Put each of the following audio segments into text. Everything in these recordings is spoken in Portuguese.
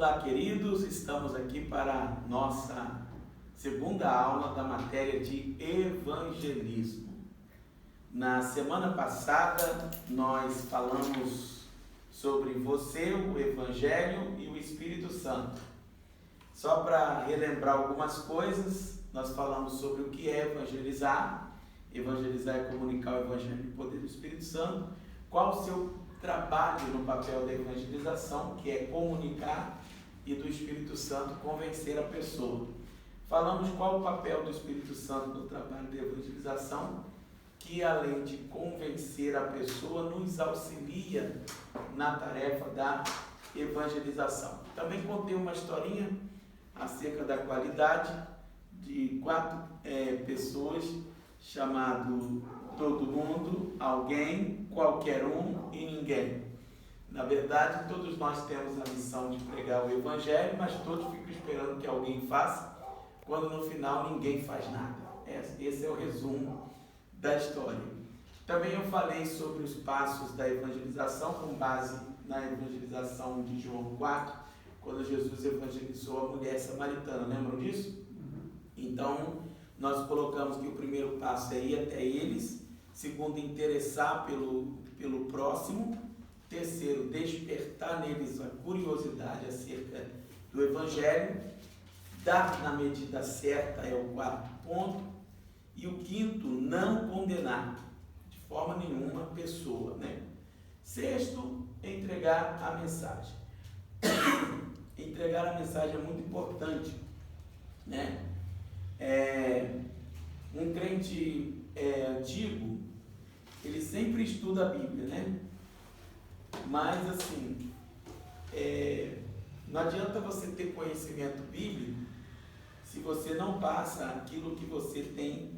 Olá, queridos, estamos aqui para a nossa segunda aula da matéria de evangelismo. Na semana passada, nós falamos sobre você, o Evangelho e o Espírito Santo. Só para relembrar algumas coisas, nós falamos sobre o que é evangelizar. Evangelizar é comunicar o Evangelho e o poder do Espírito Santo. Qual o seu trabalho no papel da evangelização, que é comunicar, e do Espírito Santo convencer a pessoa. Falamos qual o papel do Espírito Santo no trabalho da evangelização, que além de convencer a pessoa, nos auxilia na tarefa da evangelização. Também contei uma historinha acerca da qualidade de 4 pessoas, chamado todo mundo, alguém, qualquer um e ninguém. Na verdade, todos nós temos a missão de pregar o Evangelho, mas todos ficam esperando que alguém faça, quando no final ninguém faz nada. Esse é o resumo da história. Também eu falei sobre os passos da evangelização, com base na evangelização de João 4, quando Jesus evangelizou a mulher samaritana. Lembram disso? Então, nós colocamos que o primeiro passo é ir até eles, segundo, interessar pelo próximo, terceiro, despertar neles a curiosidade acerca do Evangelho, dar na medida certa é o 4º ponto, e o 5º, não condenar de forma nenhuma a pessoa, né? 6º, entregar a mensagem. Entregar a mensagem é muito importante, né? Um crente antigo, ele sempre estuda a Bíblia, né? Mas assim, não adianta você ter conhecimento bíblico se você não passa aquilo que você tem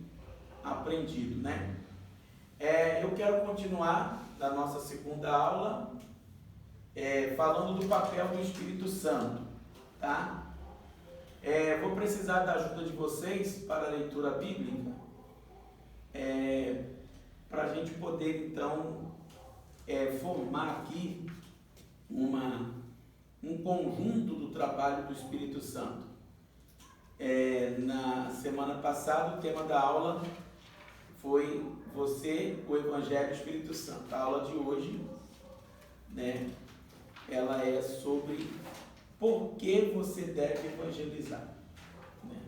aprendido, né? Eu quero continuar da nossa segunda aula falando do papel do Espírito Santo, tá? Vou precisar da ajuda de vocês para a leitura bíblica, para a gente poder então formar aqui um conjunto do trabalho do Espírito Santo. Na semana passada, o tema da aula foi você, o Evangelho e o Espírito Santo. A aula de hoje, né, ela é sobre por que você deve evangelizar, né?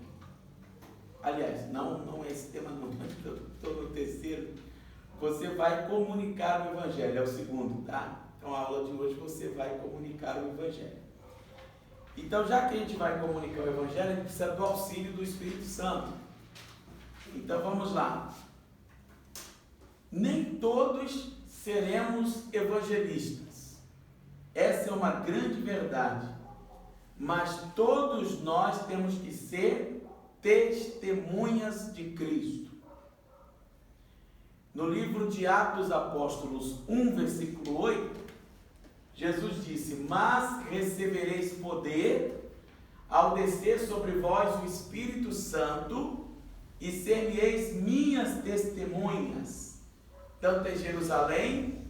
Aliás, não é esse tema não, estou no terceiro. Você vai comunicar o Evangelho, é o segundo, tá? Então a aula de hoje você vai comunicar o Evangelho. Então, já que a gente vai comunicar o Evangelho, a gente precisa do auxílio do Espírito Santo. Então vamos lá. Nem todos seremos evangelistas. Essa é uma grande verdade. Mas todos nós temos que ser testemunhas de Cristo. No livro de Atos Apóstolos 1, versículo 8, Jesus disse: mas recebereis poder ao descer sobre vós o Espírito Santo e ser-me-eis minhas testemunhas, tanto em Jerusalém,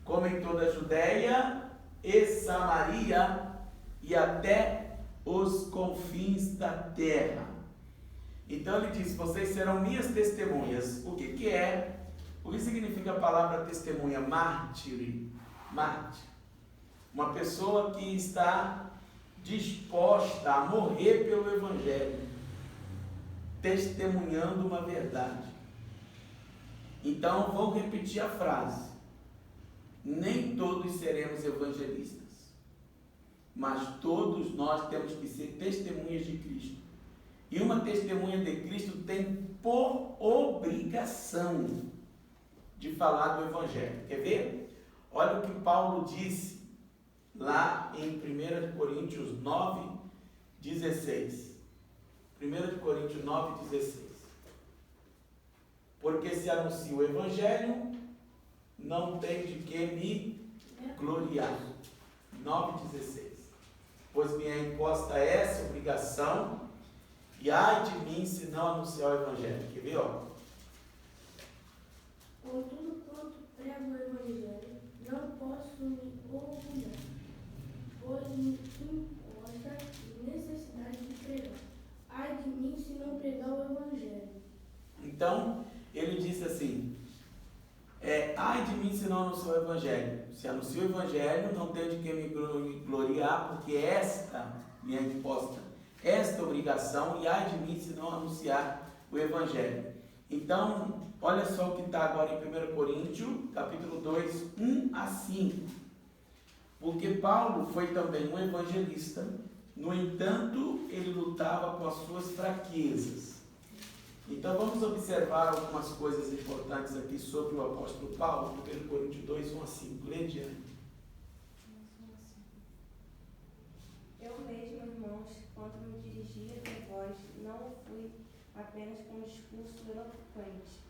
como em toda a Judéia e Samaria e até os confins da terra. Então ele diz: vocês serão minhas testemunhas. O que significa a palavra testemunha? Mártir. Uma pessoa que está disposta a morrer pelo Evangelho, testemunhando uma verdade. Então, vou repetir a frase. Nem todos seremos evangelistas, mas todos nós temos que ser testemunhas de Cristo. E uma testemunha de Cristo tem por obrigação de falar do Evangelho. Quer ver? Olha o que Paulo disse lá em 1 Coríntios 9, 16. 1 Coríntios 9, 16. Porque se anuncia o Evangelho, não tem de que me gloriar. 9, 16. Pois me é imposta essa obrigação, e ai de mim se não anunciar o Evangelho. Quer ver, ó? Contudo, quanto prego o Evangelho, não posso me orgulhar, pois me importa Então, ele disse assim, ai de mim se não anuncio o Evangelho. Se anuncio o Evangelho, não tenho de que me gloriar, porque esta me é imposta, esta obrigação, e ai de mim se não anunciar o Evangelho. Então, olha só o que está agora em 1 Coríntios, capítulo 2, 1 a 5. Porque Paulo foi também um evangelista, no entanto, ele lutava com as suas fraquezas. Então, vamos observar algumas coisas importantes aqui sobre o apóstolo Paulo, 1 Coríntios 2, 1 a 5. Lê diante. Eu mesmo, irmãos, quando me dirigia até vós, não fui apenas com um discurso eloquente,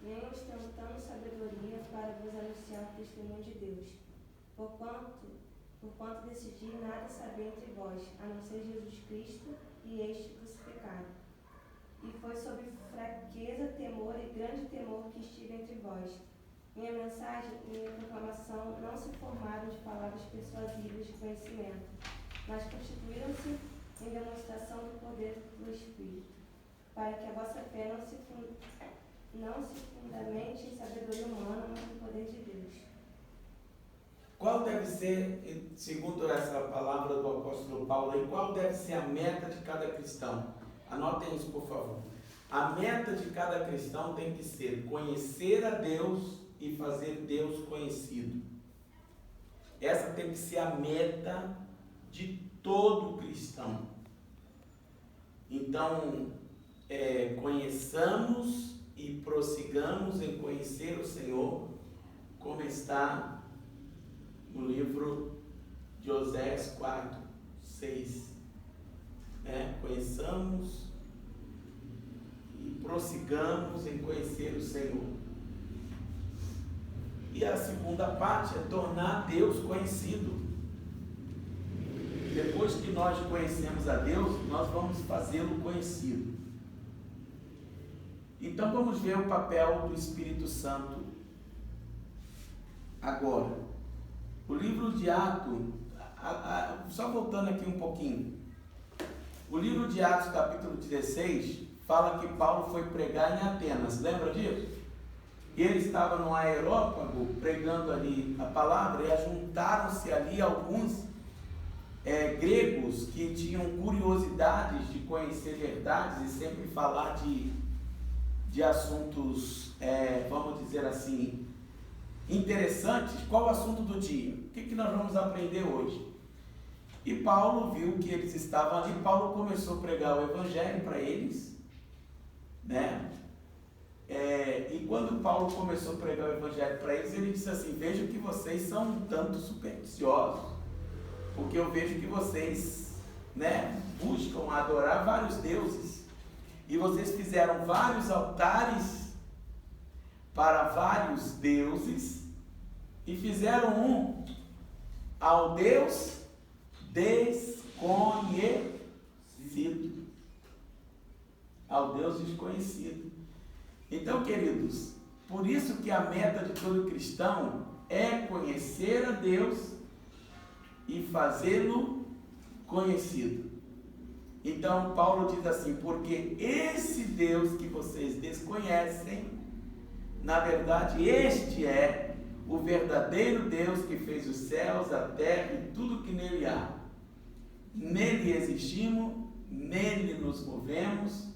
nem ostentando sabedoria para vos anunciar o testemunho de Deus. Porquanto decidi nada saber entre vós, a não ser Jesus Cristo e este crucificado. E foi sob fraqueza, temor e grande temor que estive entre vós. Minha mensagem e minha proclamação não se formaram de palavras persuasivas de conhecimento, mas constituíram-se em demonstração do poder do Espírito, para que a vossa fé não se fundamente em sabedoria humana, mas no poder de Deus. Qual deve ser, segundo essa palavra do apóstolo Paulo, qual deve ser a meta de cada cristão? Anotem isso, por favor. A meta de cada cristão tem que ser conhecer a Deus e fazer Deus conhecido. Essa tem que ser a meta de todo cristão. Então, conheçamos e prossigamos em conhecer o Senhor, como está no livro de Oséias 4, 6. Conheçamos e prossigamos em conhecer o Senhor. E a segunda parte é tornar Deus conhecido. Depois que nós conhecemos a Deus, nós vamos fazê-lo conhecido. Então vamos ver o papel do Espírito Santo agora. O livro de Atos, só voltando aqui um pouquinho. O livro de Atos, capítulo 16, fala que Paulo foi pregar em Atenas. Lembra disso? Ele estava no Areópago pregando ali a palavra, e juntaram-se ali alguns gregos que tinham curiosidades de conhecer verdades e sempre falar de assuntos, vamos dizer assim, interessantes. Qual o assunto do dia? O que nós vamos aprender hoje? E Paulo viu que eles estavam ali. Paulo começou a pregar o evangelho para eles, e quando Paulo começou a pregar o evangelho para eles, ele disse assim: vejo que vocês são um tanto supersticiosos, porque eu vejo que vocês buscam adorar vários deuses, e vocês fizeram vários altares para vários deuses, e fizeram um ao Deus desconhecido. Ao Deus desconhecido. Então, queridos, por isso que a meta de todo cristão é conhecer a Deus e fazê-lo conhecido. Então, Paulo diz assim: porque esse Deus que vocês desconhecem, na verdade, este é o verdadeiro Deus que fez os céus, a terra e tudo que nele há. Nele existimos, nele nos movemos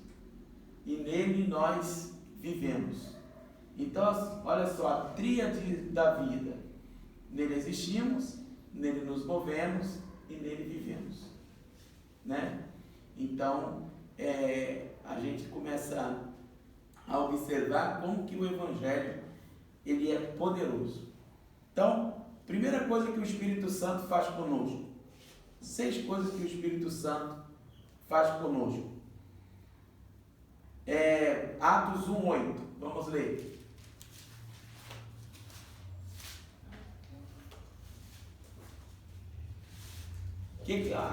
e nele nós vivemos. Então, olha só, a tríade da vida: nele existimos, nele nos movemos e nele vivemos, Então, a gente começa a observar como que o Evangelho ele é poderoso. Então, primeira coisa que o Espírito Santo faz conosco. 6 coisas que o Espírito Santo faz conosco. Atos 1:8. Vamos ler.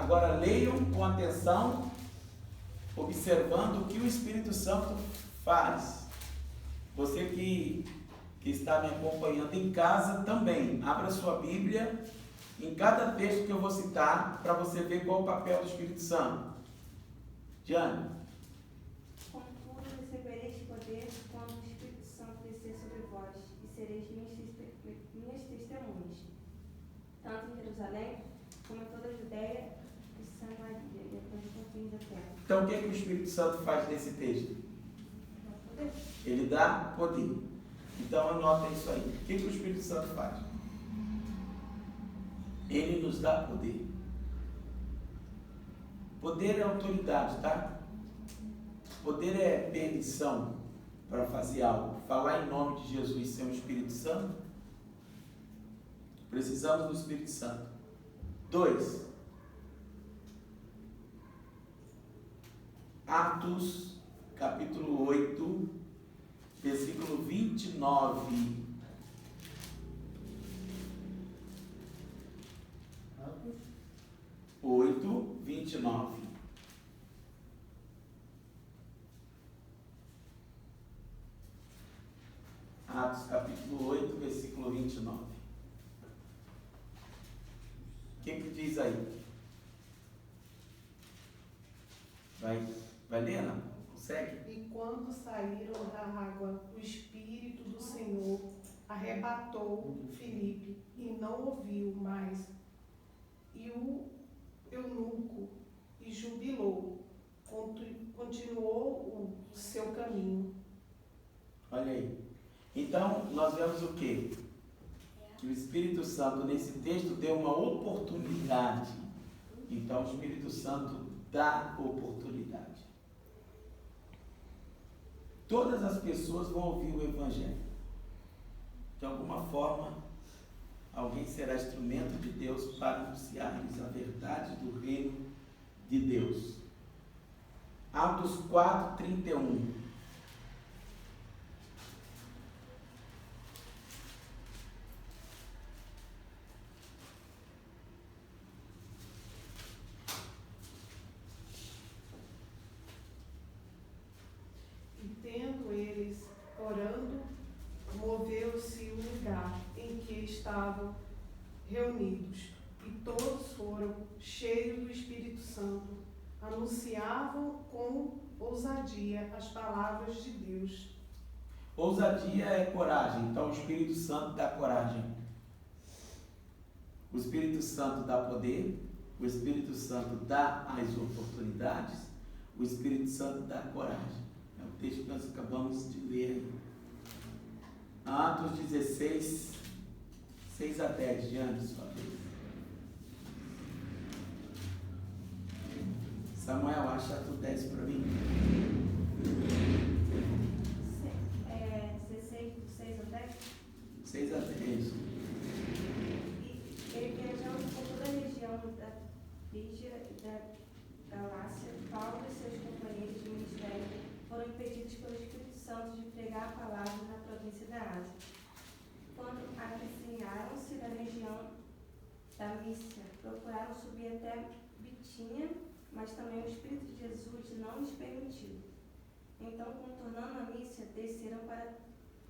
Agora leiam com atenção, observando o que o Espírito Santo faz. Você que está me acompanhando em casa também, abra sua Bíblia em cada texto que eu vou citar, para você ver qual o papel do Espírito Santo. Diane. Contudo, recebereis poder quando tanto em Jerusalém como em toda a Judéia e Samaria, e depois dos confins da terra. Então, o que o Espírito Santo faz nesse texto? Poder. Ele dá poder. Então, anota isso aí. O que o Espírito Santo faz? Ele nos dá poder. Poder é autoridade, tá? Poder é permissão para fazer algo. Falar em nome de Jesus sem o Espírito Santo. Precisamos do Espírito Santo. 2. Atos, capítulo 8, versículo 29. Atos 8, 29. Atos capítulo 8, versículo 29. O que diz aí? Vai ler, Ana? Consegue? E quando saíram da água, o Espírito do Senhor arrebatou Filipe e não ouviu mais. E o eunuco e jubilou, continuou o seu caminho. Olha aí. Então, nós vemos o quê? Que o Espírito Santo, nesse texto, deu uma oportunidade. Então, o Espírito Santo dá oportunidade. Todas as pessoas vão ouvir o Evangelho. De alguma forma, alguém será instrumento de Deus para anunciar-lhes a verdade do reino de Deus. Atos 4, 31. Tendo eles orando, moveu-se o lugar em que estavam reunidos, e todos foram cheios do Espírito Santo, anunciavam com ousadia as palavras de Deus. Ousadia é coragem, então o Espírito Santo dá coragem. O Espírito Santo dá poder, o Espírito Santo dá as oportunidades, o Espírito Santo dá coragem. É o texto que nós acabamos de ler. Atos 16, 6 a 10, diante, sua vez. Samuel, acha Atos 10 para mim. 16 a 10. 6 a 10. E ele viajando por toda a região da Frígia e da Galácia, Paulo e seus companheiros de ministério foram impedidos pelo Espírito Santo de pregar a palavra na província da Ásia. Quando avizinharam-se da região da Mísia, procuraram subir até Bitínia, mas também o Espírito de Jesus não lhes permitiu. Então, contornando a Mísia, desceram para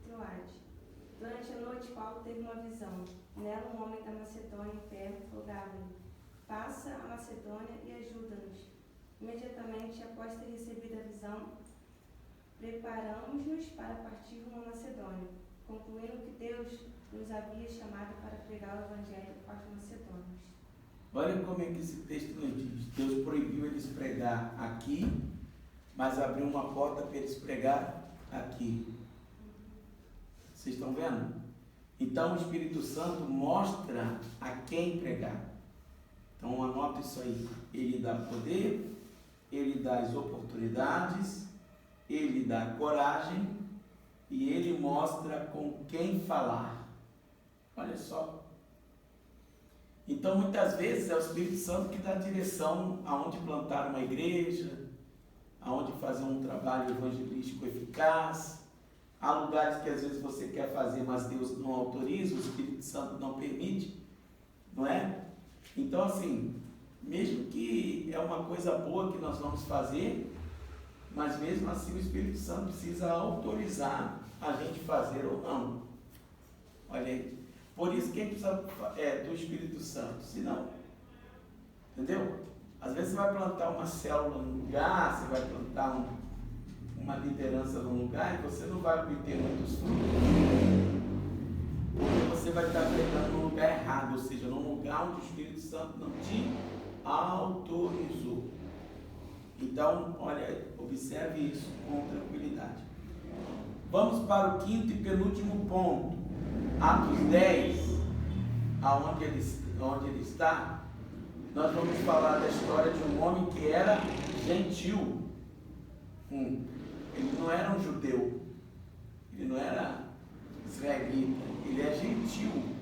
Troade. Durante a noite, Paulo teve uma visão. Nela, um homem da Macedônia em pé rogava-lhe: passa a Macedônia e ajuda-nos. Imediatamente, após ter recebido a visão, preparamos-nos para partir rumo à Macedônia, concluindo que Deus nos havia chamado para pregar o Evangelho aos macedônios. Olha como é que esse texto nos diz. Deus proibiu eles pregar aqui, mas abriu uma porta para eles pregar aqui. Vocês estão vendo? Então o Espírito Santo mostra a quem pregar. Então anota isso aí. Ele dá poder, ele dá as oportunidades, ele dá coragem e ele mostra com quem falar. Olha só. Então muitas vezes é o Espírito Santo que dá direção aonde plantar uma igreja, aonde fazer um trabalho evangelístico eficaz. Há lugares que às vezes você quer fazer, mas Deus não autoriza, o Espírito Santo não permite, não é? Então assim, mesmo que é uma coisa boa que nós vamos fazer, mas mesmo assim o Espírito Santo precisa autorizar a gente fazer ou não. Olha aí. Por isso que a gente precisa do Espírito Santo, senão, entendeu? Às vezes você vai plantar uma célula num lugar, você vai plantar uma liderança num lugar e você não vai obter muitos frutos. Porque você vai estar pregando no lugar errado, ou seja, num lugar onde o Espírito Santo não te autorizou. Então, olha, observe isso com tranquilidade. Vamos para o quinto e penúltimo ponto. Atos 10, onde ele está, nós vamos falar da história de um homem que era gentil. Ele não era um judeu, ele não era israelita, ele é gentil.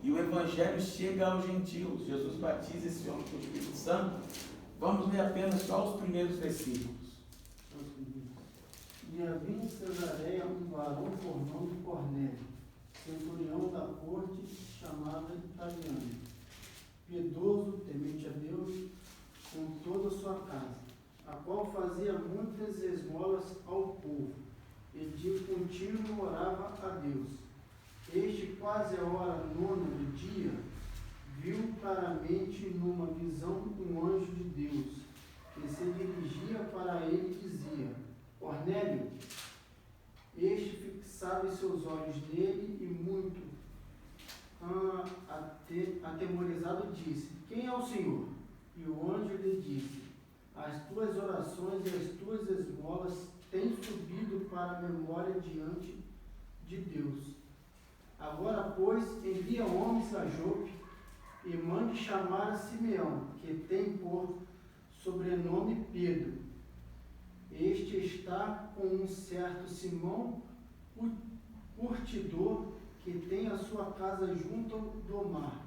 E o Evangelho chega aos gentios. Jesus batiza esse homem com o Espírito Santo. Vamos ler apenas só os primeiros versículos. E havia em Cesareia um varão por nome Cornélio, centurião da corte, chamada Italiana, piedoso, temente a Deus, com toda a sua casa, a qual fazia muitas esmolas ao povo, e de contínuo orava a Deus. Este, quase a hora 9 do dia, viu claramente numa visão um anjo de Deus, que se dirigia para ele e dizia: Cornélio. Este fixava seus olhos nele e muito atemorizado disse: Quem é o Senhor? E o anjo lhe disse: As tuas orações e as tuas esmolas têm subido para a memória diante de Deus. Agora, pois, envia homens a Jope e mande chamar a Simeão, que tem por sobrenome Pedro. Este está com um certo Simão, curtidor, que tem a sua casa junto do mar.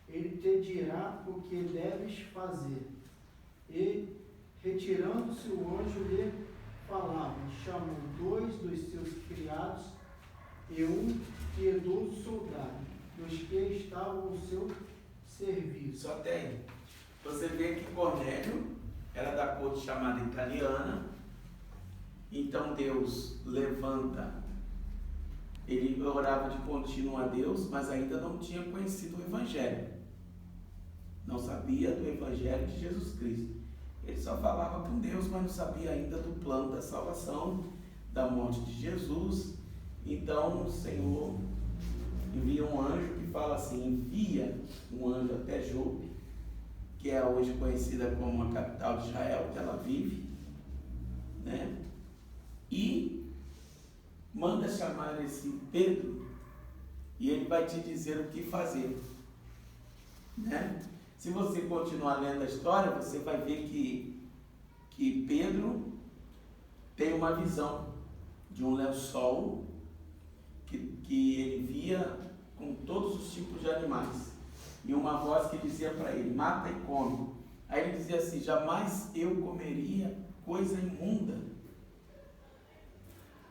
Ele te dirá o que deves fazer. E, retirando-se, o anjo lhe falava, chamou 2 dos seus criados e um piedoso soldado, dos que estavam ao seu serviço. Só até aí. Você vê que Cornélio era da corte chamada Italiana. Então Deus levanta, ele orava de contínuo a Deus, mas ainda não tinha conhecido o Evangelho. Não sabia do Evangelho de Jesus Cristo. Ele só falava com Deus, mas não sabia ainda do plano da salvação, da morte de Jesus. Então o Senhor envia um anjo que fala assim, envia um anjo até Jope, que é hoje conhecida como a capital de Israel, que ela vive, né? E manda chamar esse Pedro, e ele vai te dizer o que fazer, né? Se você continuar lendo a história, você vai ver que Pedro tem uma visão de um lençol que ele via com todos os tipos de animais, e uma voz que dizia para ele, mata e come. Aí ele dizia assim, jamais eu comeria coisa imunda.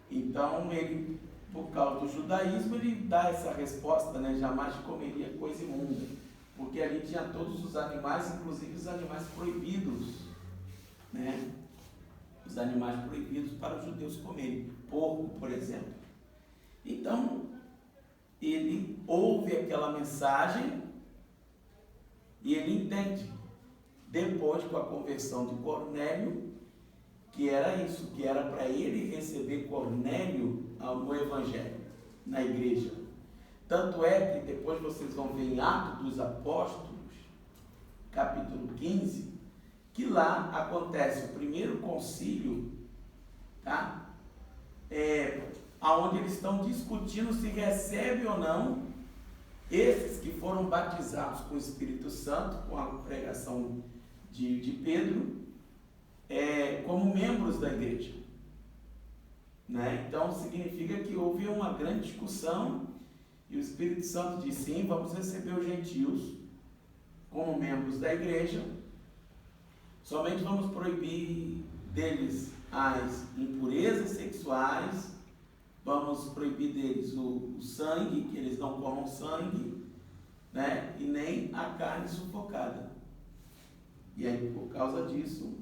Então ele, por causa do judaísmo, ele dá essa resposta, né? Jamais comeria coisa imunda, porque ali tinha todos os animais, inclusive os animais proibidos, né? Os animais proibidos para os judeus comerem, porco, por exemplo. Então ele ouve aquela mensagem e ele entende, depois com a conversão de Cornélio, que era isso, que era para ele receber Cornélio no Evangelho, na igreja. Tanto é que depois vocês vão ver em Atos dos Apóstolos, capítulo 15, que lá acontece o primeiro concílio, tá? Onde eles estão discutindo se recebe ou não esses que foram batizados com o Espírito Santo, com a pregação de Pedro, como membros da igreja, né? Então significa que houve uma grande discussão e o Espírito Santo disse, sim, vamos receber os gentios como membros da igreja, somente vamos proibir deles as impurezas sexuais, vamos proibir deles o sangue, que eles não comam sangue, né? E nem a carne sufocada. E aí, por causa disso,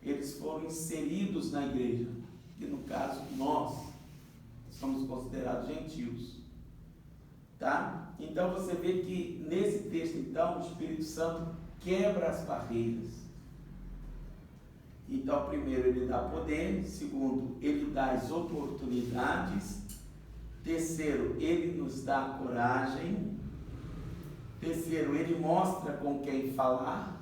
eles foram inseridos na igreja, que no caso nós somos considerados gentios, tá? Então você vê que nesse texto, então, o Espírito Santo quebra as barreiras. Então, primeiro, ele dá poder. Segundo, ele dá as oportunidades. Terceiro, ele nos dá coragem. Terceiro, ele mostra com quem falar.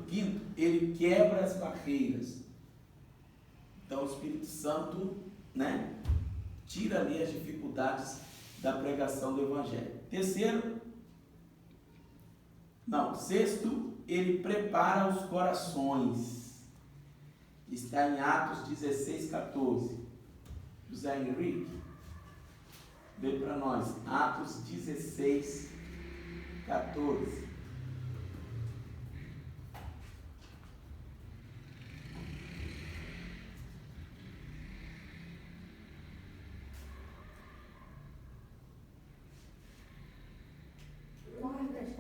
Quinto, ele quebra as barreiras. Então o Espírito Santo, né, tira ali as dificuldades da pregação do Evangelho. Sexto, ele prepara os corações. Está em Atos 16:14. José Henrique, lê para nós, Atos 16:14.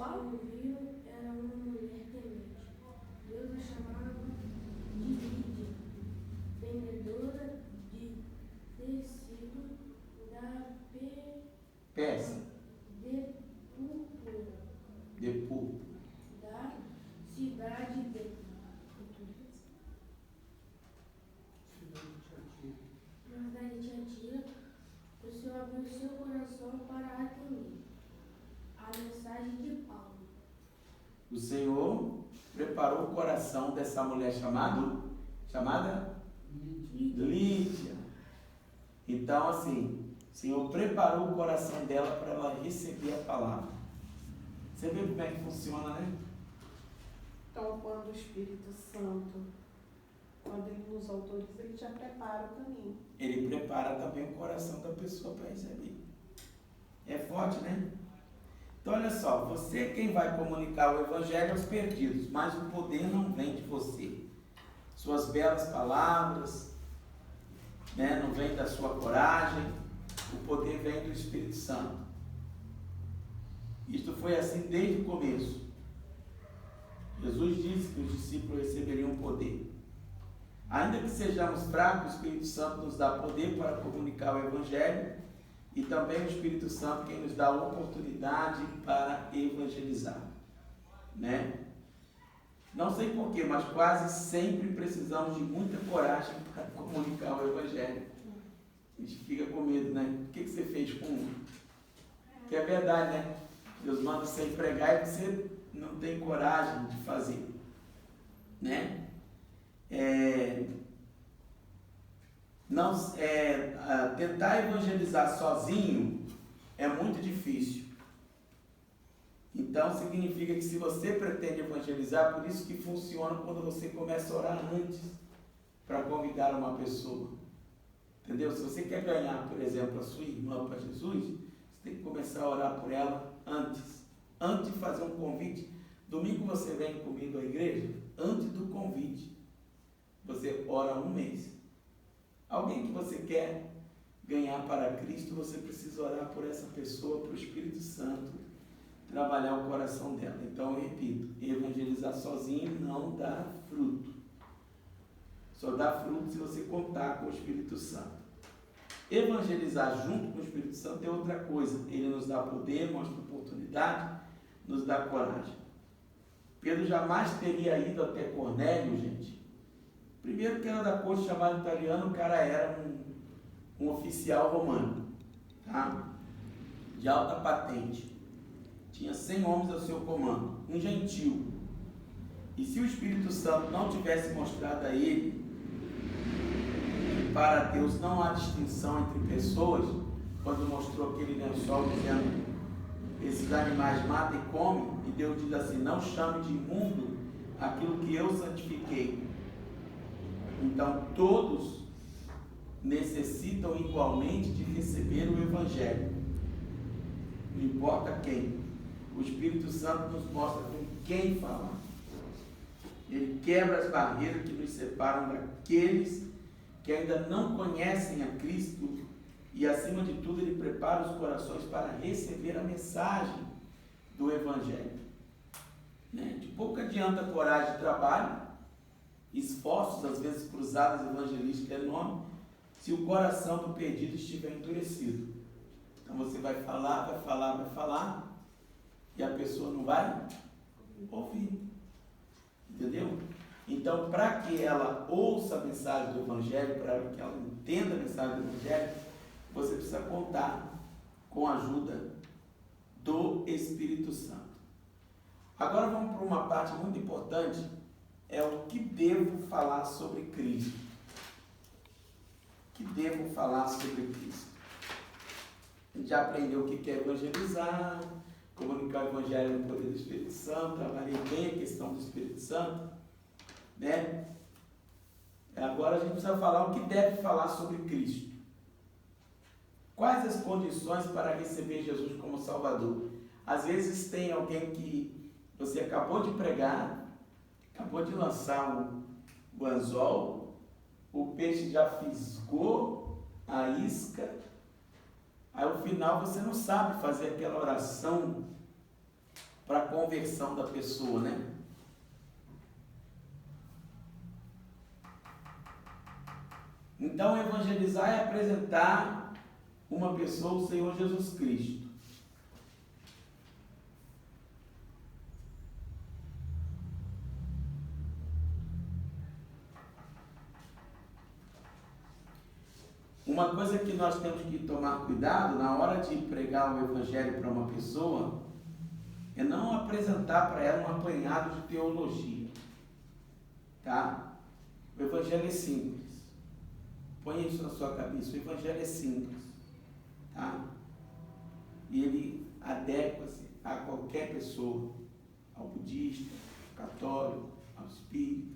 Ouviram, era uma mulher temente. Deus a chamava de Lídia, vendedora de tecido da peça de púrpura da cidade de Tiatira. O Senhor abriu seu coração para atender a mensagem de Paulo. O Senhor preparou o coração dessa mulher chamada Lídia. Então, assim, o Senhor preparou o coração dela para ela receber a palavra. Você vê como é que funciona, né? Então, quando o Espírito Santo, quando ele nos autoriza, ele já prepara o caminho. Ele prepara também o coração da pessoa para receber. É forte, né? Então, olha só, você é quem vai comunicar o Evangelho aos perdidos, mas o poder não vem de você. Suas belas palavras, né, não vem da sua coragem, o poder vem do Espírito Santo. Isto foi assim desde o começo. Jesus disse que os discípulos receberiam poder. Ainda que sejamos fracos, o Espírito Santo nos dá poder para comunicar o Evangelho. E também o Espírito Santo quem nos dá a oportunidade para evangelizar, né? Não sei porquê, mas quase sempre precisamos de muita coragem para comunicar o Evangelho. A gente fica com medo, né? O que você fez com um? Que é verdade, né? Deus manda você pregar e você não tem coragem de fazer, né? Tentar evangelizar sozinho é muito difícil. Então significa que se você pretende evangelizar, por isso que funciona quando você começa a orar antes para convidar uma pessoa. Entendeu? Se você quer ganhar, por exemplo, a sua irmã para Jesus, você tem que começar a orar por ela antes. Antes de fazer um convite. Domingo você vem comigo à igreja, antes do convite. Você ora um mês. Alguém que você quer ganhar para Cristo, você precisa orar por essa pessoa, para o Espírito Santo trabalhar o coração dela. Então eu repito, evangelizar sozinho não dá fruto. Só dá fruto se você contar com o Espírito Santo. Evangelizar junto com o Espírito Santo é outra coisa. Ele nos dá poder, mostra oportunidade, nos dá coragem. Pedro jamais teria ido até Cornélio, gente. Primeiro que era da corte chamada italiano, o cara era um oficial romano, tá? De alta patente. Tinha 100 homens ao seu comando, um gentil. E se o Espírito Santo não tivesse mostrado a ele que para Deus não há distinção entre pessoas, quando mostrou aquele lençol dizendo, esses animais matam e comem, e Deus diz assim, não chame de imundo aquilo que eu santifiquei. Então, todos necessitam igualmente de receber o Evangelho. Não importa quem. O Espírito Santo nos mostra com quem falar. Ele quebra as barreiras que nos separam daqueles que ainda não conhecem a Cristo e, acima de tudo, ele prepara os corações para receber a mensagem do Evangelho. Né? De pouco adianta coragem de trabalho, esforços, às vezes cruzadas evangelísticas enormes, se o coração do perdido estiver endurecido. Então você vai falar, e a pessoa não vai ouvir. Entendeu? Então, para que ela ouça a mensagem do Evangelho, para que ela entenda a mensagem do Evangelho, você precisa contar com a ajuda do Espírito Santo. Agora vamos para uma parte muito importante, é o que devo falar sobre Cristo. O que devo falar sobre Cristo? A gente já aprendeu o que é evangelizar, comunicar o Evangelho no poder do Espírito Santo, trabalhei bem a questão do Espírito Santo, né? Agora a gente precisa falar o que deve falar sobre Cristo. Quais as condições para receber Jesus como Salvador? Às vezes tem alguém que você acabou de pregar, acabou de lançar o anzol, o peixe já fisgou a isca, aí no final você não sabe fazer aquela oração para a conversão da pessoa, né? Então, evangelizar é apresentar uma pessoa ao Senhor Jesus Cristo. Uma coisa que nós temos que tomar cuidado na hora de pregar o Evangelho para uma pessoa é não apresentar para ela um apanhado de teologia. Tá? O Evangelho é simples. Põe isso na sua cabeça. O Evangelho é simples. Tá? E ele adequa-se a qualquer pessoa, ao budista, ao católico, ao espírita,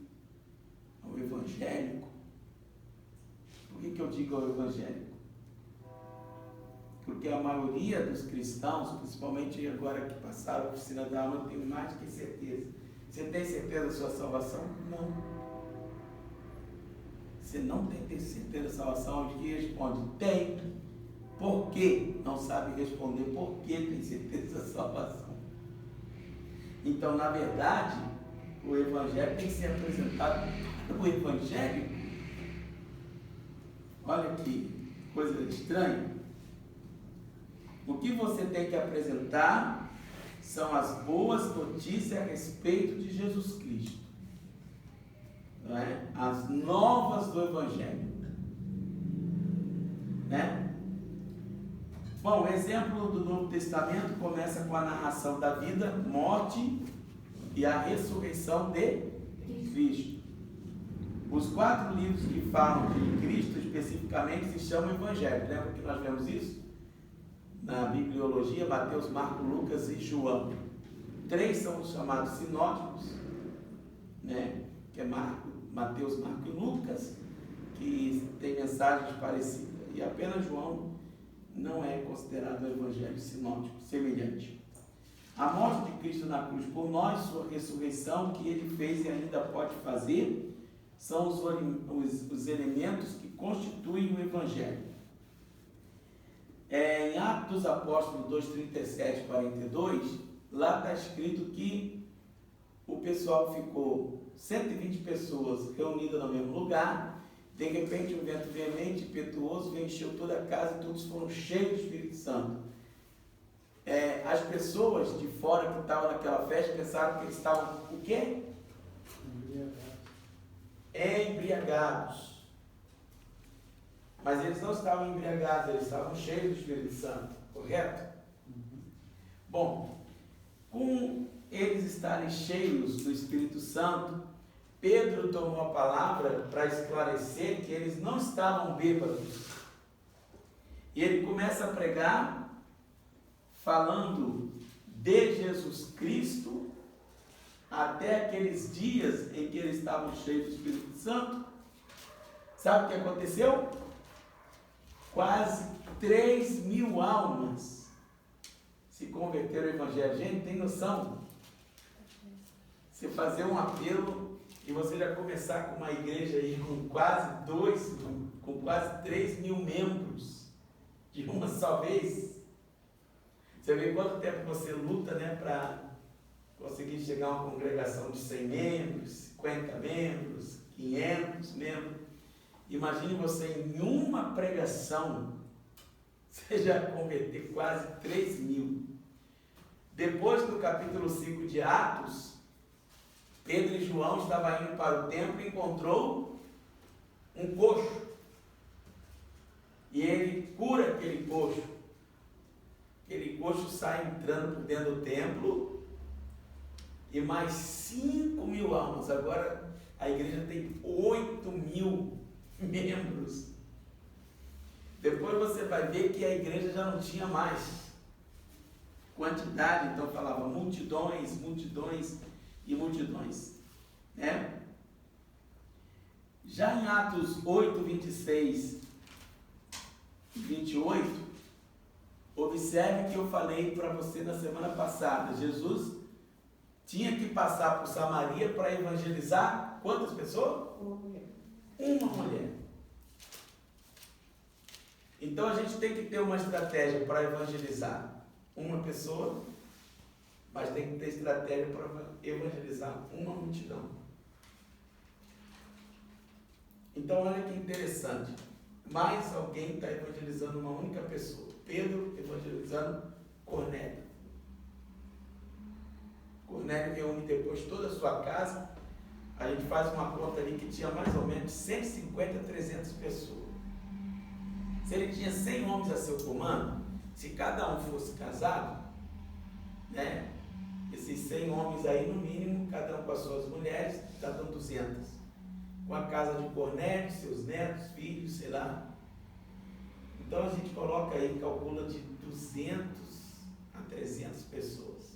ao evangélico. Por que eu digo ao evangélico? Porque a maioria dos cristãos, principalmente agora que passaram a oficina da alma, eu tenho mais do que certeza. Você tem certeza da sua salvação? Não. Você não tem certeza da salvação? O que responde? Tem. Por quê? Não sabe responder por que tem certeza da salvação. Então, na verdade, o Evangelho tem que ser apresentado para o Evangelho. Olha que coisa estranha. O que você tem que apresentar são as boas notícias a respeito de Jesus Cristo. Não é? As novas do Evangelho. Né? Bom, o exemplo do Novo Testamento começa com a narração da vida, morte e a ressurreição de Cristo. Os 4 livros que falam de Cristo especificamente se chamam Evangelho. Lembra que nós vemos isso? Na bibliologia, Mateus, Marcos, Lucas e João. 3 são chamados sinóticos, né? Que é Mateus, Marcos e Lucas, que tem mensagens parecidas. E apenas João não é considerado evangelho sinótico, semelhante. A morte de Cristo na cruz por nós, sua ressurreição, que ele fez e ainda pode fazer, são os elementos que constituem o Evangelho. Em Atos dos Apóstolos 2, 37, 42, lá está escrito que o pessoal ficou 120 pessoas reunidas no mesmo lugar, de repente um vento veemente, impetuoso, encheu toda a casa e todos foram cheios do Espírito Santo. As pessoas de fora que estavam naquela festa pensaram que eles estavam o quê? Embriagados. Mas eles não estavam embriagados, eles estavam cheios do Espírito Santo, correto? Bom, com eles estarem cheios do Espírito Santo, Pedro tomou a palavra para esclarecer que eles não estavam bêbados. E ele começa a pregar falando de Jesus Cristo até aqueles dias em que eles estavam cheios do Espírito Santo. Sabe o que aconteceu? Quase 3.000 almas se converteram ao Evangelho. Gente, tem noção? Você fazer um apelo e você já começar com uma igreja aí com quase 3.000 membros de uma só vez. Você vê quanto tempo você luta, né, para conseguir chegar a uma congregação de 100 membros, 50 membros, 500 membros. Imagine você em uma pregação, você já converter quase 3.000. Depois do capítulo 5 de Atos, Pedro e João estavam indo para o templo e encontrou um coxo. E ele cura aquele coxo. Aquele coxo sai entrando por dentro do templo e mais 5.000 almas. Agora a igreja tem 8.000 membros. Depois você vai ver que a igreja já não tinha mais quantidade, então falava multidões, multidões e multidões, né? Já em Atos 8, 26 e 28, observe que eu falei para você na semana passada. Jesus tinha que passar por Samaria para evangelizar quantas pessoas? Uma mulher. Uma mulher. Então a gente tem que ter uma estratégia para evangelizar uma pessoa, mas tem que ter estratégia para evangelizar uma multidão. Então olha que interessante. Mais alguém está evangelizando uma única pessoa. Pedro evangelizando Cornélio. Cornélio reúne depois toda a sua casa. A gente faz uma conta ali que tinha mais ou menos 150 a 300 pessoas. Se ele tinha 100 homens a seu comando, se cada um fosse casado, né, esses 100 homens aí, no mínimo, cada um com as suas mulheres, está dando 200. Com a casa de Cornélio, seus netos, filhos, sei lá. Então a gente coloca aí, calcula de 200 a 300 pessoas.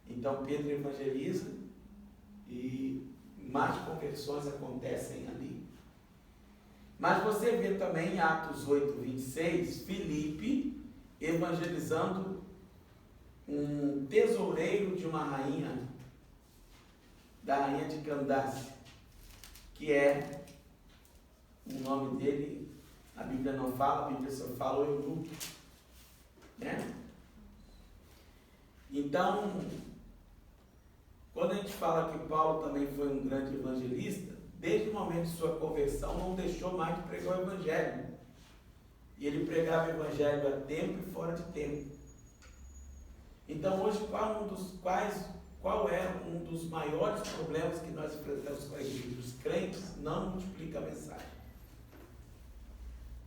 Então Pedro evangeliza e mais conversões acontecem ali. Mas você vê também em Atos 8, 26, Filipe evangelizando um tesoureiro de uma rainha, da rainha de Candace, que é, o nome dele, a Bíblia não fala, a Bíblia só fala o eunuco, né? Então, quando a gente fala que Paulo também foi um grande evangelista, desde o momento de sua conversão, não deixou mais de pregar o evangelho. E ele pregava o evangelho a tempo e fora de tempo. Então, hoje, qual é um dos maiores problemas que nós enfrentamos com a igreja? Os crentes não multiplicam a mensagem.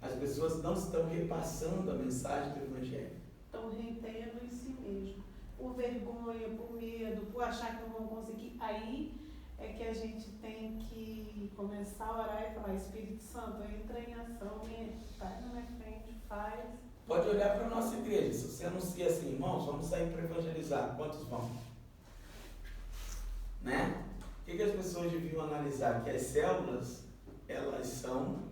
As pessoas não estão repassando a mensagem do evangelho. Estão retendo em si mesmo. Por vergonha, por medo, por achar que não vão conseguir. Aí é que a gente tem que começar a orar e falar: Espírito Santo, entra em ação, vai na minha frente, faz. Pode olhar para a nossa igreja. Se você anuncia assim, irmãos, vamos sair para evangelizar. Quantos vão? Né? O que as pessoas deviam analisar? Que as células, elas são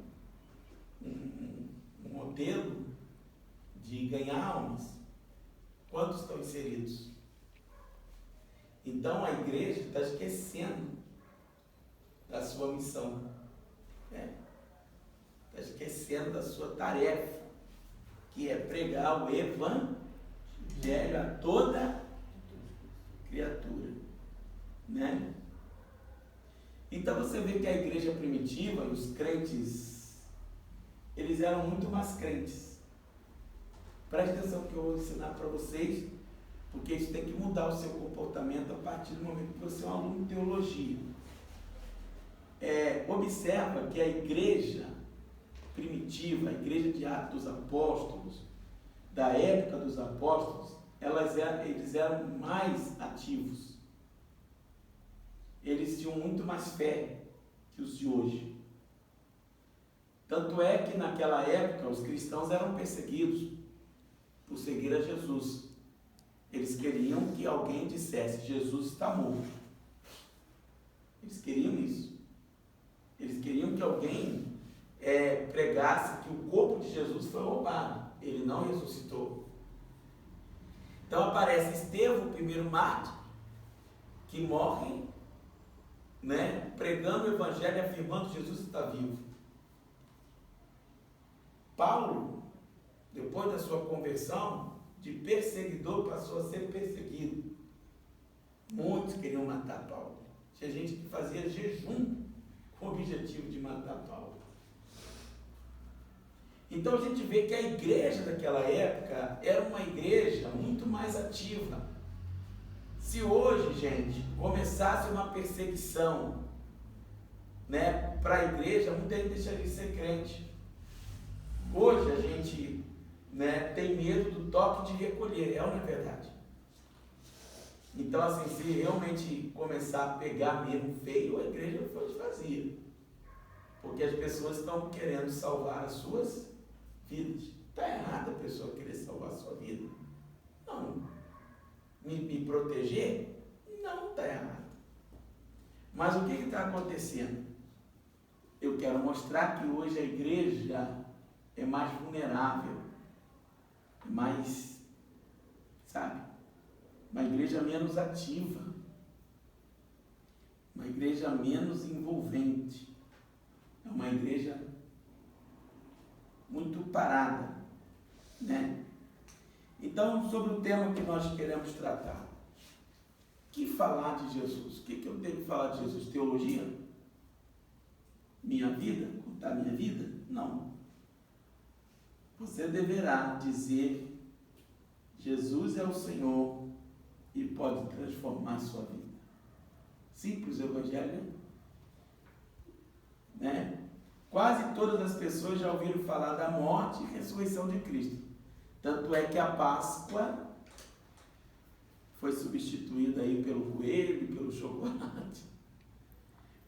um modelo de ganhar almas. Quantos estão inseridos? Então a igreja está esquecendo da sua missão, né? Está esquecendo da sua tarefa, que é pregar o evangelho a toda criatura, né? Então você vê que a igreja primitiva, os crentes, eles eram muito mais crentes. Preste atenção que eu vou ensinar para vocês, porque isso tem que mudar o seu comportamento a partir do momento que você é um aluno de teologia. Observa que a igreja primitiva, a igreja de Atos dos Apóstolos, da época dos apóstolos, eles eram mais ativos. Eles tinham muito mais fé que os de hoje. Tanto é que naquela época os cristãos eram perseguidos por seguir a Jesus. Eles queriam que alguém dissesse: Jesus está morto. Eles queriam isso. Eles queriam que alguém pregasse que o corpo de Jesus foi roubado. Ele não ressuscitou. Então aparece Estevão, o primeiro mártir, que morre, né, pregando o evangelho e afirmando que Jesus está vivo. Paulo, depois da sua conversão, de perseguidor passou a ser perseguido. Muitos queriam matar Paulo. Tinha gente que fazia jejum com o objetivo de matar Paulo. Então a gente vê que a igreja daquela época era uma igreja muito mais ativa. Se hoje, gente, começasse uma perseguição, né, para a igreja, muita gente deixaria de ser crente. Hoje a gente, né, tem medo do toque de recolher, é ou não é verdade? Então, assim, se realmente começar a pegar mesmo feio, a igreja foi vazia. Porque as pessoas estão querendo salvar as suas vidas. Está errado a pessoa querer salvar a sua vida? Não. Me proteger? Não está errado. Mas o que está acontecendo? Eu quero mostrar que hoje a igreja é mais vulnerável, mais, sabe, uma igreja menos ativa, uma igreja menos envolvente, é uma igreja muito parada, né? Então, sobre o tema que nós queremos tratar, que falar de Jesus? O que eu tenho que falar de Jesus? Teologia? Minha vida? Contar minha vida? Não. Você deverá dizer: Jesus é o Senhor e pode transformar a sua vida. Simples o Evangelho, né? Quase todas as pessoas já ouviram falar da morte e ressurreição de Cristo. Tanto é que a Páscoa foi substituída aí pelo coelho e pelo chocolate.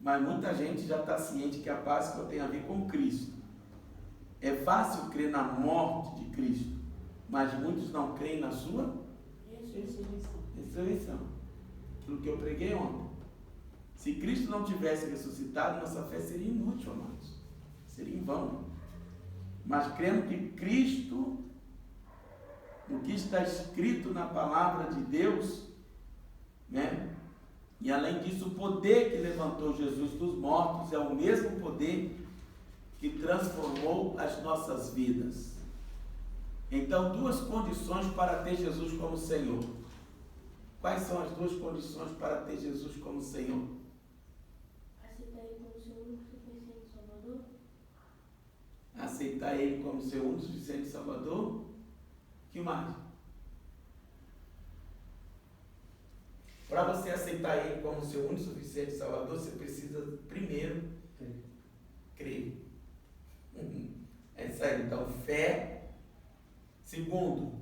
Mas muita gente já está ciente que a Páscoa tem a ver com Cristo. É fácil crer na morte de Cristo, mas muitos não creem na sua ressurreição. Aquilo que eu preguei ontem. Se Cristo não tivesse ressuscitado, nossa fé seria inútil, amados. Seria em vão. Mas crendo que Cristo, o que está escrito na palavra de Deus, né? E além disso, o poder que levantou Jesus dos mortos é o mesmo poder que transformou as nossas vidas. Então, duas condições para ter Jesus como Senhor. Quais são as duas condições para ter Jesus como Senhor? Aceitar Ele como seu único suficiente Salvador. Aceitar Ele como seu único suficiente Salvador. O que mais? Para você aceitar Ele como seu único suficiente Salvador, você precisa primeiro crer. É isso aí. Então, fé. Segundo,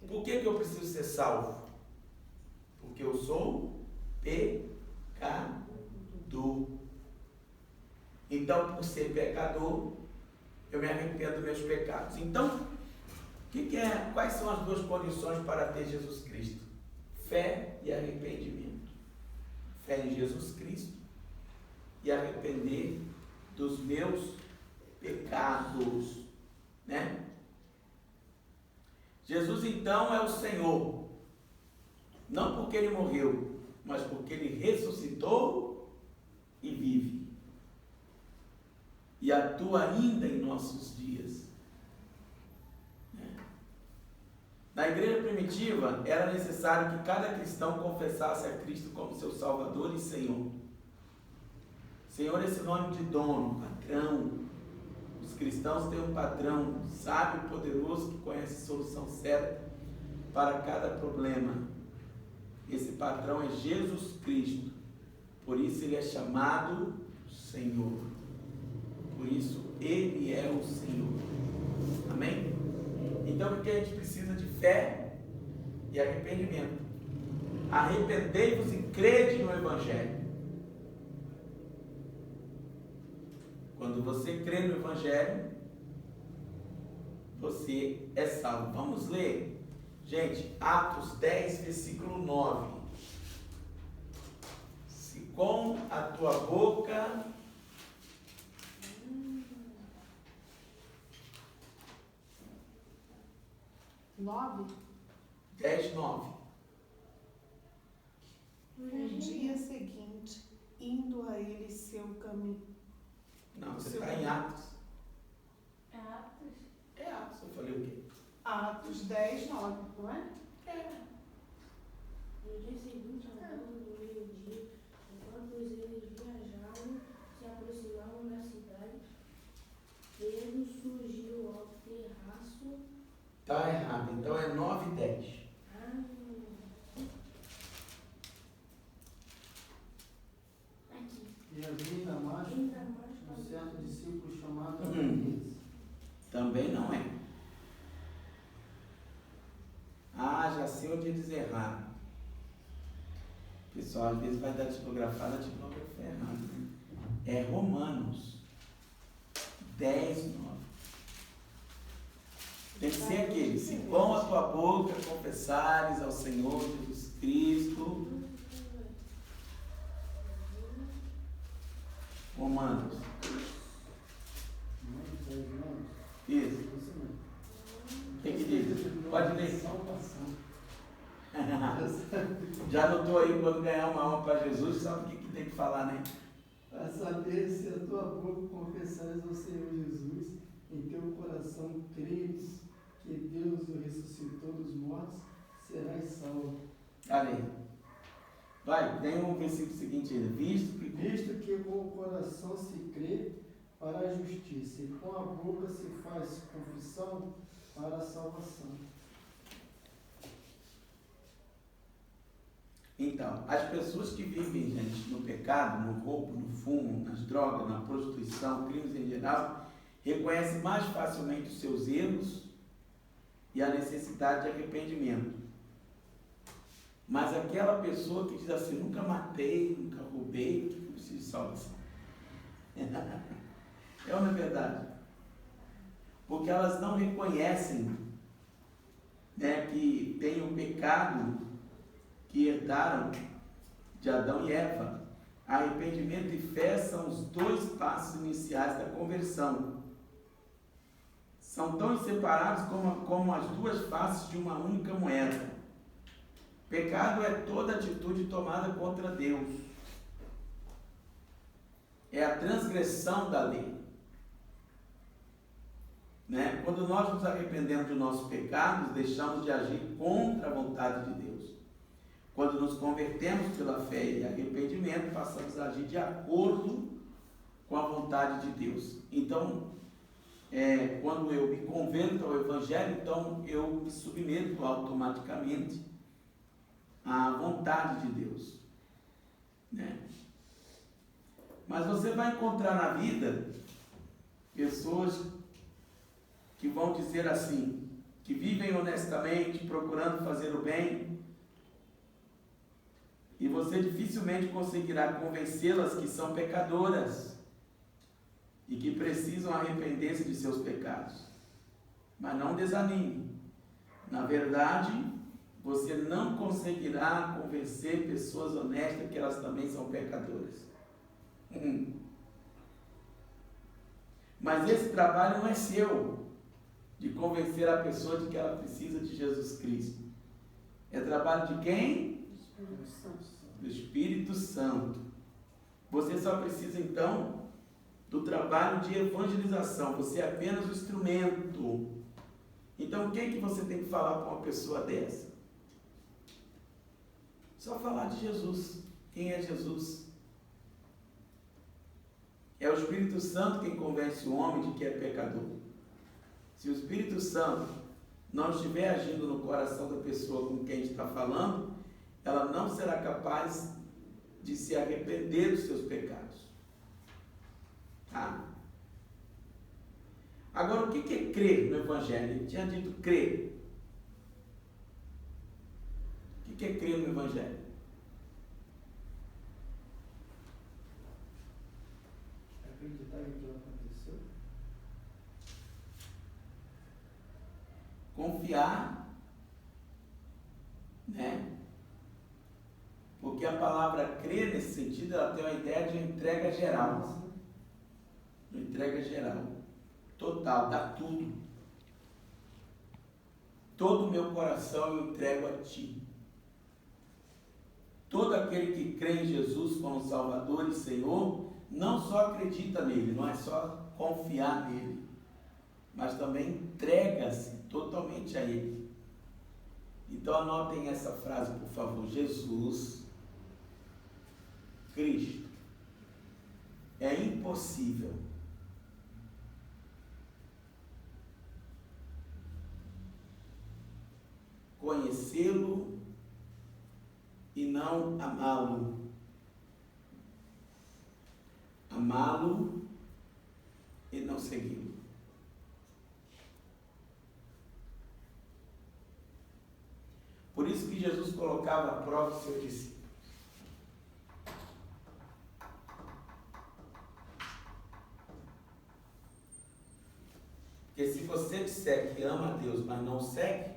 por que eu preciso ser salvo? Porque eu sou pecador. Então, por ser pecador, eu me arrependo dos meus pecados. Então, quais são as duas condições para ter Jesus Cristo? Fé e arrependimento. Fé em Jesus Cristo e arrepender dos meus pecados, né? Jesus então é o Senhor, não porque Ele morreu, mas porque Ele ressuscitou e vive, e atua ainda em nossos dias. Na igreja primitiva, era necessário que cada cristão confessasse a Cristo como seu Salvador e Senhor. Senhor é sinônimo de dono, patrão. Os cristãos têm um patrão sábio e poderoso que conhece a solução certa para cada problema. Esse patrão é Jesus Cristo. Por isso ele é chamado Senhor. Por isso ele é o Senhor. Amém? Então o que a gente precisa de fé e arrependimento. Arrependei-vos e crede no Evangelho. Quando você crê no Evangelho, você é salvo. Vamos ler, gente, Atos 10, versículo 9. Se com a tua boca... 9. 10, 9. No dia seguinte, indo a ele seu caminho. Não, você está em Atos. É Atos? É Atos, eu falei o quê? Atos 10, 9, não é? No dia seguinte, ao volta do meio-dia, enquanto eles viajavam, se aproximavam da cidade, Pedro surgiu ao terraço. Está errado, então é 9 e 10. chamada avidez. Também não é. Ah, já sei onde eles erraram. O pessoal às vezes vai dar tipografada, a tipografia errada. Né? É Romanos 10, 9. Tem que ser aquele: se com a tua boca confessares ao Senhor Jesus Cristo. Romanos. Isso. O que diz? Pode ler. Já anotou aí, quando ganhar uma alma para Jesus, sabe o que tem que falar, né? A saber, se a tua boca confessares ao Senhor Jesus, em teu coração creres que Deus o ressuscitou dos mortos, serás salvo. Ali. Vai, tem um versículo seguinte ainda. Visto que com o coração se crê para a justiça, e com a boca se faz confissão para a salvação. Então, as pessoas que vivem, gente, no pecado, no roubo, no fumo, nas drogas, na prostituição, crimes em geral, reconhecem mais facilmente os seus erros e a necessidade de arrependimento. Mas aquela pessoa que diz assim: nunca matei, nunca roubei, não preciso de salvação. É ou não é verdade? Porque elas não reconhecem, né, que tem o pecado que herdaram de Adão e Eva. Arrependimento e fé são os dois passos iniciais da conversão. São tão inseparáveis como as duas faces de uma única moeda. Pecado é toda atitude tomada contra Deus. É a transgressão da lei. Né? Quando nós nos arrependemos dos nossos pecados, deixamos de agir contra a vontade de Deus. Quando nos convertemos pela fé e arrependimento, passamos a agir de acordo com a vontade de Deus. Então, quando eu me converto ao Evangelho, então eu me submeto automaticamente à vontade de Deus. Né? Mas você vai encontrar na vida pessoas que vão dizer assim, que vivem honestamente, procurando fazer o bem, e você dificilmente conseguirá convencê-las que são pecadoras e que precisam arrepender-se de seus pecados. Mas não desanime. Na verdade, você não conseguirá convencer pessoas honestas que elas também são pecadoras. Mas esse trabalho não é seu, de convencer a pessoa de que ela precisa de Jesus Cristo. É trabalho de quem? Do Espírito Santo. Você só precisa, então, do trabalho de evangelização. Você é apenas o instrumento. Então, o que é que você tem que falar para uma pessoa dessa? Só falar de Jesus. Quem é Jesus? É o Espírito Santo quem convence o homem de que é pecador. Se o Espírito Santo não estiver agindo no coração da pessoa com quem está falando, ela não será capaz de se arrepender dos seus pecados. Tá? Agora, o que é crer no Evangelho? Ele tinha dito crer. O que é crer no Evangelho? Acreditar em que aconteceu. Confiar, né? Porque a palavra crer, nesse sentido, ela tem uma ideia de entrega geral. Uma entrega geral. Total, dá tudo. Todo o meu coração eu entrego a Ti. Todo aquele que crê em Jesus como Salvador e Senhor, não só acredita nele, não é só confiar nele, mas também entrega-se totalmente a Ele. Então anotem essa frase, por favor. Jesus Cristo. É impossível conhecê-lo e não amá-lo. Amá-lo e não segui-lo? Por isso que Jesus colocava à prova os seus discípulos. Porque se você disser que ama a Deus, mas não segue,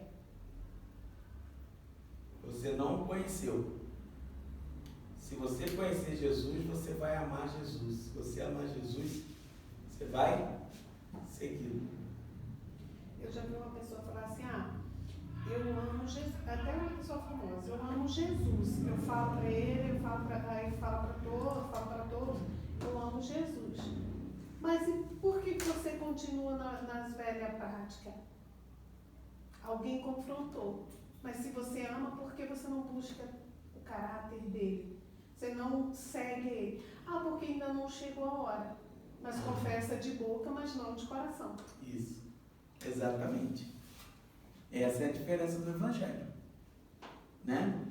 você não o conheceu. Se você conhecer Jesus, você vai amar Jesus. Se você amar Jesus, você vai segui-lo. Eu já vi uma pessoa falar assim, eu amo Jesus, até uma pessoa famosa, eu amo Jesus. Eu falo para ele, aí fala para todos, eu amo Jesus. Mas e por que você continua nas velhas práticas? Alguém confrontou. Mas se você ama, por que você não busca o caráter dele? Você não segue ele? Porque ainda não chegou a hora. Mas confessa de boca, mas não de coração. Isso, exatamente. Essa é a diferença do Evangelho, né?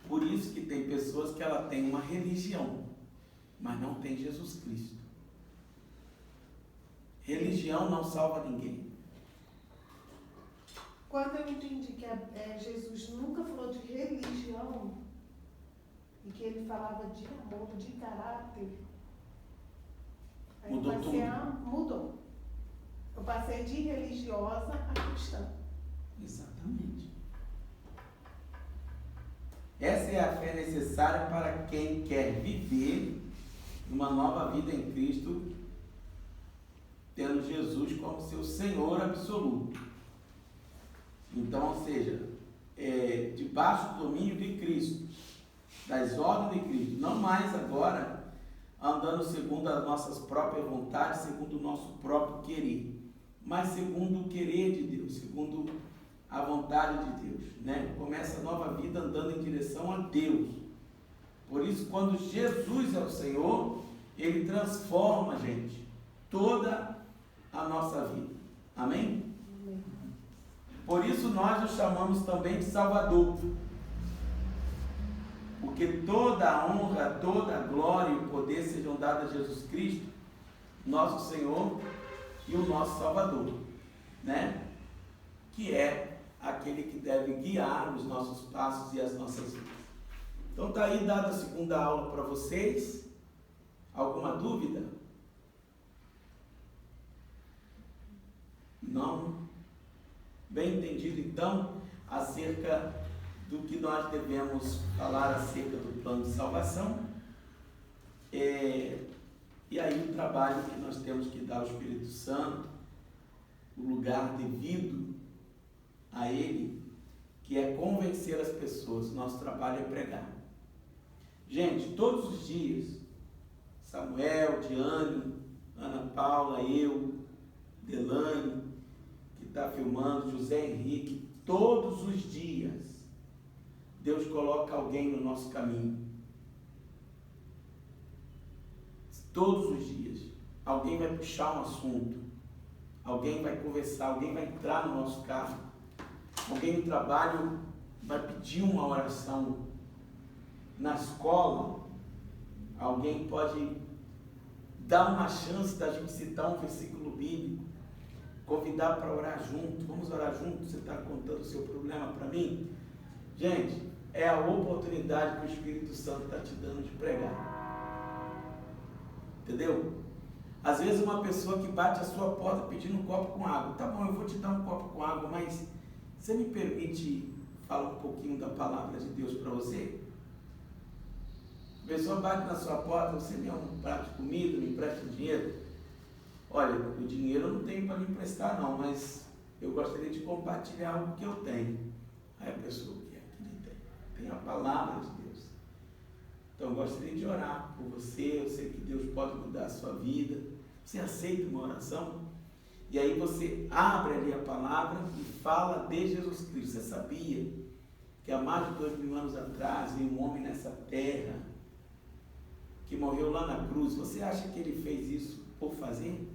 Por isso que tem pessoas que ela tem uma religião, mas não tem Jesus Cristo. Religião não salva ninguém. Quando eu entendi que Jesus nunca falou de religião, e que ele falava de amor, de caráter, aí Mudou tudo. Mudou. Eu passei de religiosa a cristã. Exatamente. Essa é a fé necessária para quem quer viver uma nova vida em Cristo, tendo Jesus como seu Senhor absoluto. Então, ou seja, debaixo do domínio de Cristo, das ordens de Cristo, não mais agora andando segundo as nossas próprias vontades, segundo o nosso próprio querer, mas segundo o querer de Deus, segundo a vontade de Deus, né? Começa a nova vida andando em direção a Deus. Por isso, quando Jesus é o Senhor, Ele transforma, gente, toda a nossa vida. Amém? Amém. Por isso nós o chamamos também de Salvador. Porque toda a honra, toda a glória e o poder sejam dados a Jesus Cristo, nosso Senhor e o nosso Salvador, né? Que é aquele que deve guiar os nossos passos e as nossas vidas. Então está aí dada a segunda aula para vocês. Alguma dúvida? Não? Bem entendido então acerca do que nós devemos falar acerca do plano de salvação. E aí o trabalho que nós temos que dar ao Espírito Santo, o lugar devido a Ele, que é convencer as pessoas. Nosso trabalho é pregar. Gente, todos os dias, Samuel, Diane, Ana Paula, eu, Delane, que está filmando, José Henrique, todos os dias, Deus coloca alguém no nosso caminho. Todos os dias. Alguém vai puxar um assunto. Alguém vai conversar. Alguém vai entrar no nosso carro. Alguém no trabalho vai pedir uma oração. Na escola, alguém pode dar uma chance da gente citar um versículo bíblico. Convidar para orar junto. Vamos orar junto? Você está contando o seu problema para mim? Gente, é a oportunidade que o Espírito Santo está te dando de pregar. Entendeu? Às vezes uma pessoa que bate a sua porta pedindo um copo com água. Tá bom, eu vou te dar um copo com água, mas você me permite falar um pouquinho da palavra de Deus para você? A pessoa bate na sua porta, você me dá um prato de comida, me empresta dinheiro? Olha, o dinheiro eu não tenho para me emprestar não, mas eu gostaria de compartilhar algo que eu tenho. Aí a pessoa, o que é que ele tem? Tem a palavra de Deus. Então eu gostaria de orar por você, eu sei que Deus pode mudar a sua vida. Você aceita uma oração? E aí você abre ali a palavra e fala de Jesus Cristo. Você sabia que há mais de 2000 anos atrás veio um homem nessa terra que morreu lá na cruz? Você acha que ele fez isso por fazer?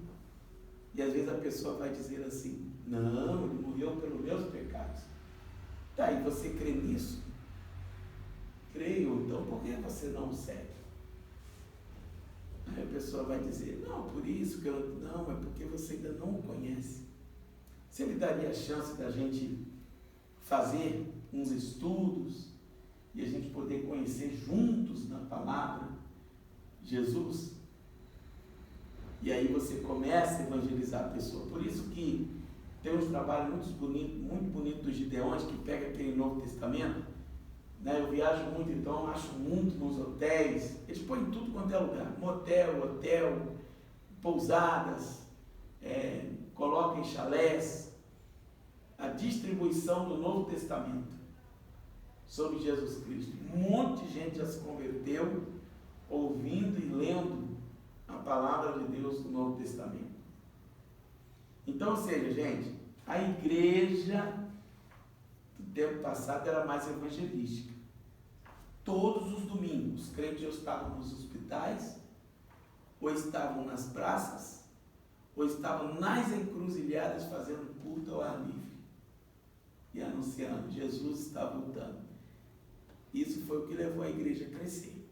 E às vezes a pessoa vai dizer assim, não, ele morreu pelos meus pecados. Tá, e você crê nisso? Creio, então por que você não segue? Aí a pessoa vai dizer, não, por isso que eu... Não, é porque você ainda não o conhece. Você me daria a chance da gente fazer uns estudos e a gente poder conhecer juntos na palavra Jesus? E aí você começa a evangelizar a pessoa. Por isso que tem uns trabalhos muito bonitos dos Gideões, que pega aquele Novo Testamento, né? Eu viajo muito, então eu acho muito nos hotéis, eles põem tudo quanto é lugar, motel, hotel, pousadas, colocam em chalés, a distribuição do Novo Testamento sobre Jesus Cristo. Um monte de gente já se converteu ouvindo e lendo a palavra de Deus do Novo Testamento. Então, ou seja, gente, a igreja do tempo passado era mais evangelística. Todos os domingos, os crentes ou estavam nos hospitais, ou estavam nas praças, ou estavam nas encruzilhadas fazendo culto ao ar livre e anunciando: Jesus está voltando. Isso foi o que levou a igreja a crescer.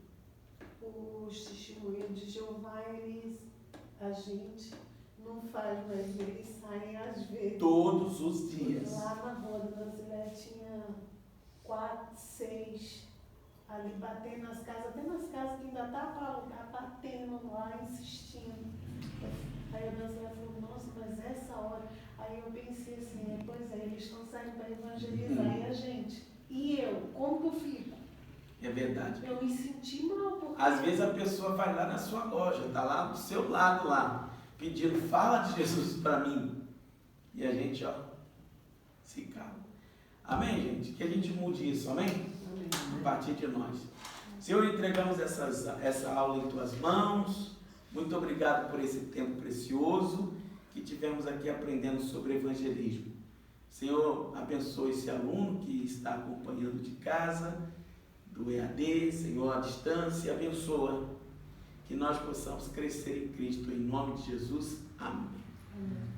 Os testemunhos de Jeová, a gente não faz, mas eles saem às vezes. Todos os dias. Lá na rua da Brasileira tinha 4, 6 ali batendo nas casas, até nas casas que ainda está para alugar, batendo lá, insistindo. Aí a Brasileira falou, nossa, mas essa hora. Aí eu pensei assim, pois é, eles estão saindo para evangelizar, e a gente? E eu? Como que eu fico? É verdade. Eu me senti mal, porque... Às vezes a pessoa vai lá na sua loja, está lá do seu lado lá, pedindo, fala de Jesus para mim. E a gente, se cala. Amém, gente? Que a gente mude isso, amém? Amém. A partir de nós. Senhor, entregamos essa aula em tuas mãos. Muito obrigado por esse tempo precioso que tivemos aqui aprendendo sobre evangelismo. Senhor, abençoe esse aluno que está acompanhando de casa, do EAD, Senhor, à distância, abençoa, que nós possamos crescer em Cristo, em nome de Jesus, amém. Amém.